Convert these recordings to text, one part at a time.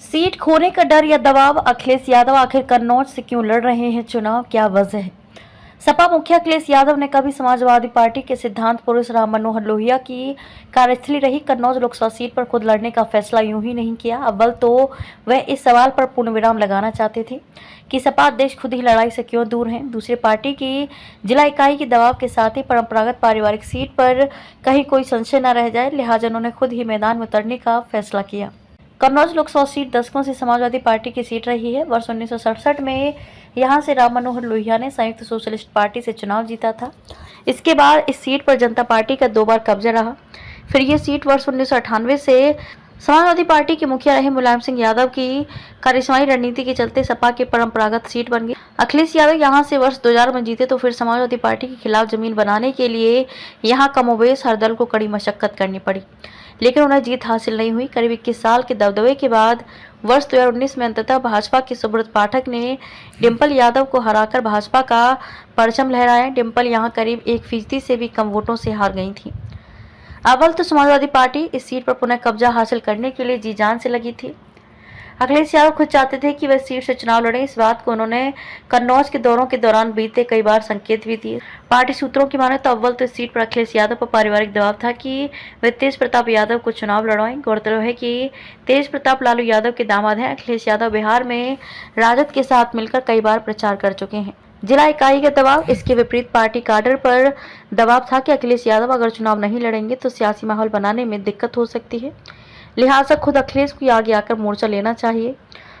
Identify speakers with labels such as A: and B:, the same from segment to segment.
A: Seat खोने का डर या दबाव, अखिलेश यादव आखिर कन्नौज से क्यों लड़ रहे हैं चुनाव, क्या वजह है? सपा मुखिया अखिलेश यादव ने कभी समाजवादी पार्टी के सिद्धांत पुरुष राम मनोहर लोहिया की कार्यस्थली रही कन्नौज लोकसभा सीट पर खुद लड़ने का फैसला यूं ही नहीं किया। अव्वल तो वह इस सवाल पर पूर्ण विराम लगाना चाहते थे कि सपा अध्यक्ष खुद ही लड़ाई से क्यों दूर हैं। दूसरी पार्टी की जिला इकाई के दबाव के साथ ही परंपरागत पारिवारिक सीट पर कहीं कोई संशय न रह जाए, लिहाजा उन्होंने खुद ही मैदान में उतरने का फैसला किया। कन्नौज लोकसभा सीट दशकों से समाजवादी पार्टी की सीट रही है। वर्ष 1967 में यहां से राम मनोहर लोहिया ने संयुक्त सोशलिस्ट पार्टी से चुनाव जीता था। इसके बाद इस सीट पर जनता पार्टी का 2 बार कब्जा रहा। फिर यह सीट वर्ष 1998 से समाजवादी पार्टी के मुखिया रहे मुलायम सिंह यादव की करिश्माई रणनीति के चलते सपा की परंपरागत सीट बन गई। अखिलेश यादव यहां से वर्ष 2000 में जीते तो फिर समाजवादी पार्टी के खिलाफ जमीन बनाने के लिए यहां कमोबेश हर दल को कड़ी मशक्कत करनी पड़ी, लेकिन उन्हें जीत हासिल नहीं हुई। करीब 21 साल के दबदबे के बाद वर्ष 2019 में अंततः भाजपा के सुब्रत पाठक ने डिंपल यादव को हराकर भाजपा का परचम लहराया। डिंपल यहां करीब 1% से भी कम वोटों से हार गई थी। अव्वल तो समाजवादी पार्टी इस सीट पर पुनः कब्जा हासिल करने के लिए जी जान से लगी थी। अखिलेश यादव खुद चाहते थे कि वह सीट से चुनाव लड़े। इस बात को उन्होंने कन्नौज के दौरों के दौरान बीते कई बार संकेत भी दिए। पार्टी सूत्रों की माने तो अव्वल तो इस सीट पर अखिलेश यादव पर पारिवारिक दबाव था कि वे तेज प्रताप यादव को चुनाव लड़वाएं। गौरतलब है कि तेज प्रताप लालू यादव के दामाद हैं। अखिलेश यादव बिहार में राजद के साथ मिलकर कई बार प्रचार कर चुके हैं। जिला इकाई का दबाव, इसके विपरीत पार्टी काडर पर दबाव था कि अखिलेश यादव अगर चुनाव नहीं लड़ेंगे तो सियासी माहौल बनाने में दिक्कत हो सकती है, लिहाजा खुद अखिलेश को आगे आकर मोर्चा लेना चाहिए।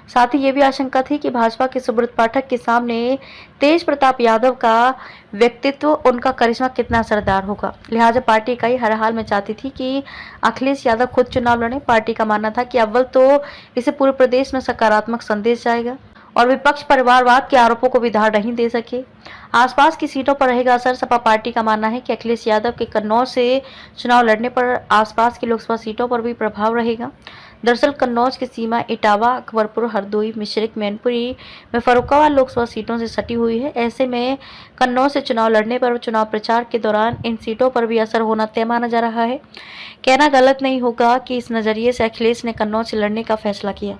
A: साथ ही ये भी आशंका थी कि भाजपा के सुब्रत पाठक के सामने तेज प्रताप यादव का व्यक्तित्व, उनका करिश्मा कितना असरदार होगा, लिहाजा पार्टी इकाई हर हाल में चाहती थी कि अखिलेश यादव खुद चुनाव लड़े। पार्टी का मानना था कि अव्वल तो इसे पूरे प्रदेश में सकारात्मक संदेश जाएगा और विपक्ष परिवारवाद के आरोपों को भी धार नहीं दे सके। आसपास की सीटों पर रहेगा असर। सपा पार्टी का मानना है कि अखिलेश यादव के कन्नौज से चुनाव लड़ने पर आसपास की लोकसभा सीटों पर भी प्रभाव रहेगा। दरअसल कन्नौज की सीमा इटावा, अकबरपुर, हरदोई, मिश्रिख, मैनपुरी में फर्रुखाबाद लोकसभा सीटों से सटी हुई है। ऐसे में कन्नौज से चुनाव लड़ने पर चुनाव प्रचार के दौरान इन सीटों पर भी असर होना तय माना जा रहा है। कहना गलत नहीं होगा कि इस नजरिए से अखिलेश ने कन्नौज से लड़ने का फैसला किया।